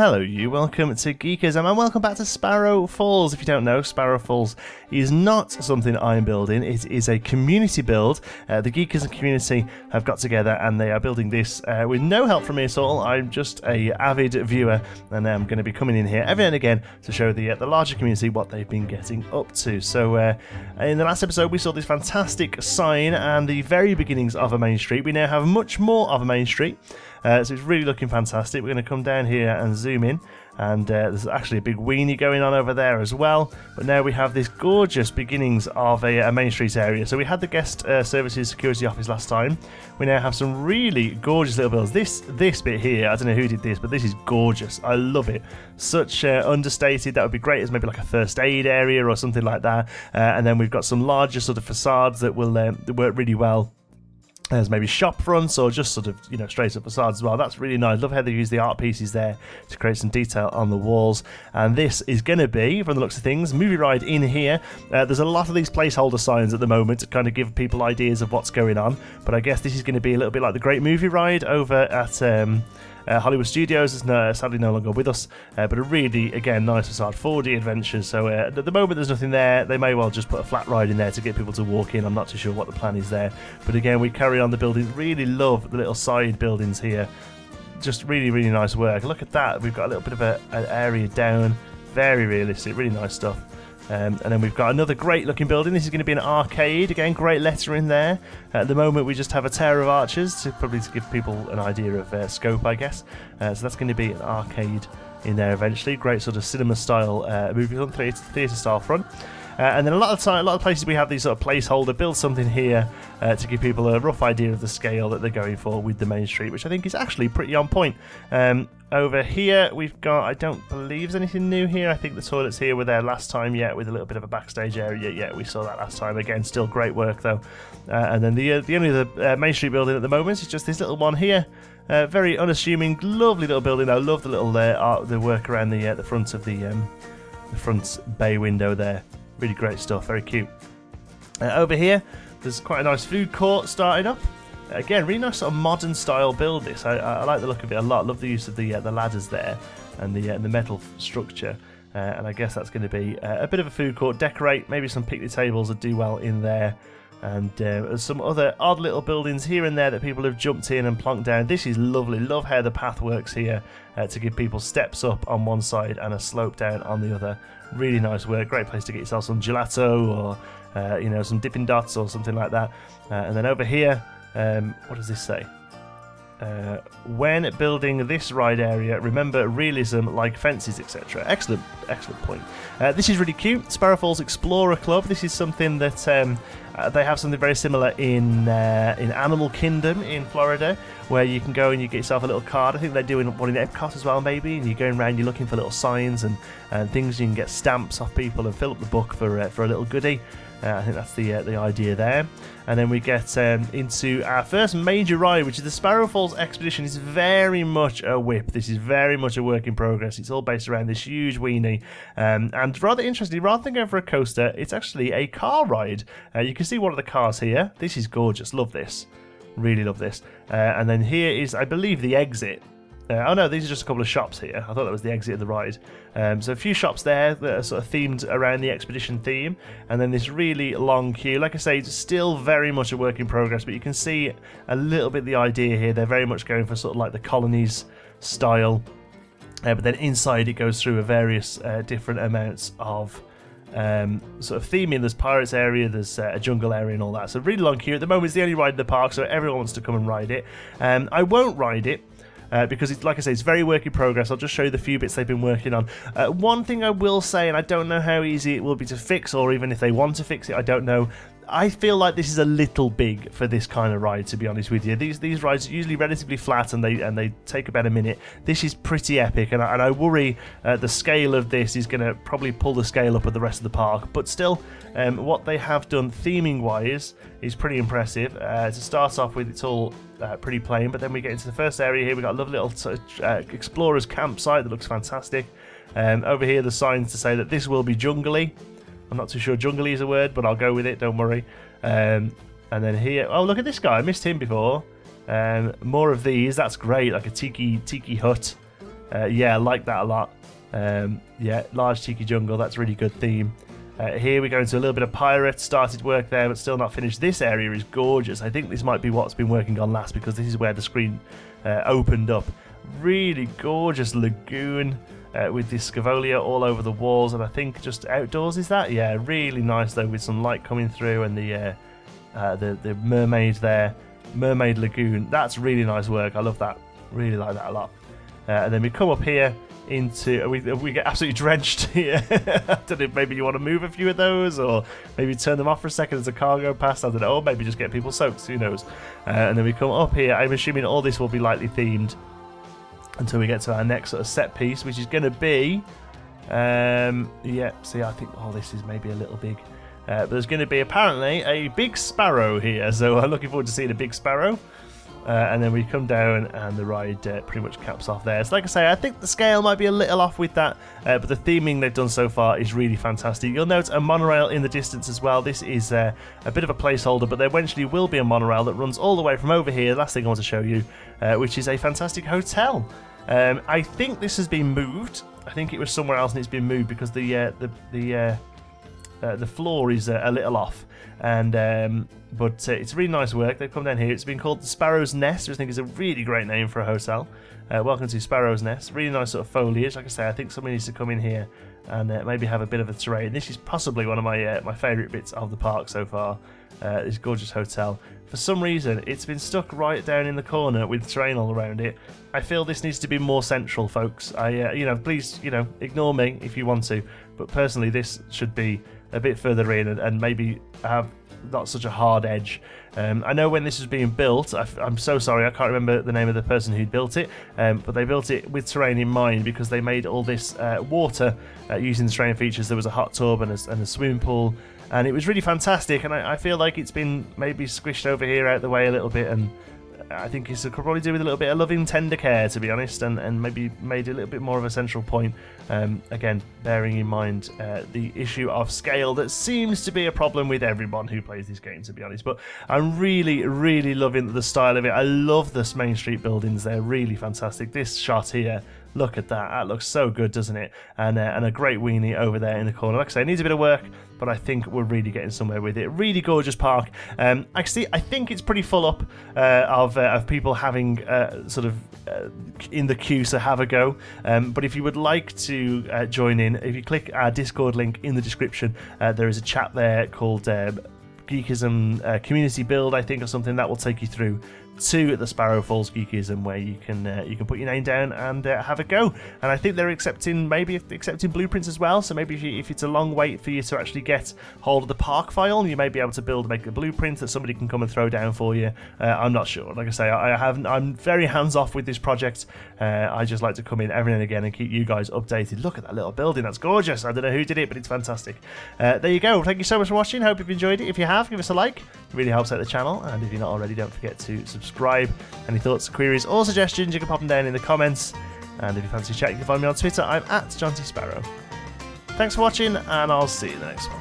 Hello you, welcome to Geekism and welcome back to Sparrow Falls. If you don't know, Sparrow Falls is not something I'm building, it is a community build. The Geekism Community have got together and they are building this with no help from me at all. I'm just a avid viewer and I'm going to be coming in here every now and again to show the larger community what they've been getting up to. So in the last episode we saw this fantastic sign and the very beginnings of a main street. We now have much more of a main street. So it's really looking fantastic. We're going to come down here and zoom in, and there's actually a big weenie going on over there as well. But now we have this gorgeous beginnings of a main street area. So we had the guest services security office last time. We now have some really gorgeous little builds. This bit here, I don't know who did this, but this is gorgeous. I love it. Such understated. That would be great as maybe like a first aid area or something like that. And then we've got some larger sort of facades that will work really well as maybe shop fronts or just sort of, you know, straight up facades as well. That's really nice. Love how they use the art pieces there to create some detail on the walls. And this is going to be, from the looks of things, movie ride in here. There's a lot of these placeholder signs at the moment to kind of give people ideas of what's going on. But I guess this is going to be a little bit like the Great Movie Ride over at Hollywood Studios. Is sadly no longer with us, but a really, again, nice facade, 4D adventures. So at the moment there's nothing there. They may well just put a flat ride in there to get people to walk in. I'm not too sure what the plan is there, but again, we carry on the buildings. Really love the little side buildings here. Just really, really nice work. Look at that. We've got a little bit of an area down. Very realistic, really nice stuff. And then we've got another great looking building. This is going to be an arcade. Again, great lettering there. At the moment we just have a tower of archers to probably to give people an idea of scope, I guess. So that's going to be an arcade in there eventually. Great sort of cinema style movie front, theatre style front. And then a lot of places we have these sort of placeholder, build something here to give people a rough idea of the scale that they're going for with the main street, which I think is actually pretty on point. Over here we've got, I don't believe there's anything new here. I think the toilets here were there last time, yeah, with a little bit of a backstage area. Yeah, we saw that last time. Again, still great work though. And then the only other main street building at the moment is just this little one here. Very unassuming, lovely little building. I love the little the work around the front of the front bay window there. Really great stuff, very cute. Over here, there's quite a nice food court starting up. Again, really nice sort of modern style build this. I like the look of it a lot. Love the use of the ladders there and the metal structure. And I guess that's going to be a bit of a food court. Decorate, maybe some picnic tables that do well in there. And some other odd little buildings here and there that people have jumped in and plonked down. This is lovely. Love how the path works here to give people steps up on one side and a slope down on the other. Really nice work. Great place to get yourself some gelato or you know, some Dippin' Dots or something like that. And then over here, what does this say? When building this ride area, remember realism like fences, etc. Excellent point. This is really cute. Sparrow Falls Explorer Club. This is something that they have something very similar in Animal Kingdom in Florida, where you can go and you get yourself a little card. I think they're doing one in Epcot as well, maybe. And you're going around, you're looking for little signs and things. You can get stamps off people and fill up the book for a little goodie. I think that's the idea there. And then we get into our first major ride, which is the Sparrow Falls Expedition. It's very much a whip. This is very much a work in progress. It's all based around this huge weenie. And rather interestingly, rather than going for a coaster, it's actually a car ride. You can see one of the cars here. This is gorgeous. Love this. Really love this. And then here is, I believe, the exit. Oh no, these are just a couple of shops here. I thought that was the exit of the ride. So a few shops there that are sort of themed around the expedition theme. And then this really long queue. Like I say, it's still very much a work in progress, but you can see a little bit the idea here. They're very much going for sort of like the colonies style. But then inside it goes through a various different amounts of sort of theming. There's pirates area, there's a jungle area and all that. So really long queue. At the moment it's the only ride in the park, so everyone wants to come and ride it. I won't ride it. Because, it's, like I say, it's very work in progress. I'll just show you the few bits they've been working on. One thing I will say, and I don't know how easy it will be to fix, or even if they want to fix it, I don't know. I feel like this is a little big for this kind of ride, to be honest with you. These rides are usually relatively flat and they take about a minute. This is pretty epic, and I worry the scale of this is going to probably pull the scale up of the rest of the park. But still, what they have done theming-wise is pretty impressive. To start off with, it's all pretty plain, but then we get into the first area here. We've got a lovely little explorer's campsite that looks fantastic. Over here, the signs to say that this will be jungly. I'm not too sure jungly is a word, but I'll go with it, don't worry. And then here, oh, look at this guy. I missed him before. More of these. That's great, like a tiki hut. Yeah, I like that a lot. Yeah, large tiki jungle, that's a really good theme. Here we go into a little bit of pirate, started work there but still not finished. This area is gorgeous. I think this might be what's been working on last because this is where the screen opened up. Really gorgeous lagoon with the Scavolia all over the walls, and I think just outdoors is that? Yeah, really nice though with some light coming through, and the mermaid there, mermaid lagoon. That's really nice work. I love that. Really like that a lot. And then we come up here into we get absolutely drenched here. I don't know, maybe you want to move a few of those, or maybe turn them off for a second as a car go past. I don't know, or maybe just get people soaked, who knows. And then we come up here. I'm assuming all this will be lightly themed until we get to our next sort of set piece, which is going to be yeah, see, I think this is maybe a little big, but there's going to be apparently a big sparrow here, so I'm looking forward to seeing a big sparrow. And then we come down and the ride pretty much caps off there. So like I say, I think the scale might be a little off with that, but the theming they've done so far is really fantastic. You'll note a monorail in the distance as well. This is a bit of a placeholder, but there eventually will be a monorail that runs all the way from over here, last thing I want to show you, which is a fantastic hotel. I think this has been moved. I think it was somewhere else and it's been moved because the floor is a little off, and but it's really nice work. They've come down here. It's been called the Sparrow's Nest, which I think is a really great name for a hotel. Welcome to Sparrow's Nest. Really nice sort of foliage. Like I say, I think somebody needs to come in here and maybe have a bit of a terrain. This is possibly one of my my favourite bits of the park so far. This gorgeous hotel. For some reason, it's been stuck right down in the corner with terrain all around it. I feel this needs to be more central, folks. You know, please, you know, ignore me if you want to, but personally, this should be a bit further in and maybe have not such a hard edge. I know when this was being built, I'm so sorry, I can't remember the name of the person who built it, but they built it with terrain in mind because they made all this water using the terrain features. There was a hot tub and a swimming pool, and it was really fantastic, and I feel like it's been maybe squished over here out the way a little bit, and I think it could probably do with a little bit of loving tender care, to be honest, and maybe made a little bit more of a central point. Again, bearing in mind the issue of scale that seems to be a problem with everyone who plays this game, to be honest. But I'm really, really loving the style of it. I love the Main Street buildings. They're really fantastic. This shot here, look at that. That looks so good, doesn't it? And a great weenie over there in the corner. Like I say, it needs a bit of work, but I think we're really getting somewhere with it. Really gorgeous park. Actually, I think it's pretty full up of people having sort of in the queue, so have a go. But if you would like to join in, if you click our Discord link in the description, there is a chat there called Geekism Community Build, I think, or something that will take you through to the Sparrow Falls Geekism, where you can put your name down and have a go. And I think they're accepting blueprints as well. So maybe if it's a long wait for you to actually get hold of the park file, you may be able to make a blueprint that somebody can come and throw down for you. I'm not sure. Like I say, I'm very hands off with this project. I just like to come in every now and again and keep you guys updated. Look at that little building. That's gorgeous. I don't know who did it, but it's fantastic. There you go. Thank you so much for watching. Hope you've enjoyed it. If you have, give us a like. It really helps out the channel. And if you're not already, don't forget to subscribe. Any thoughts, queries, or suggestions, you can pop them down in the comments. And if you fancy chat, you can find me on Twitter. I'm @JohnTSparrow. Thanks for watching, and I'll see you in the next one.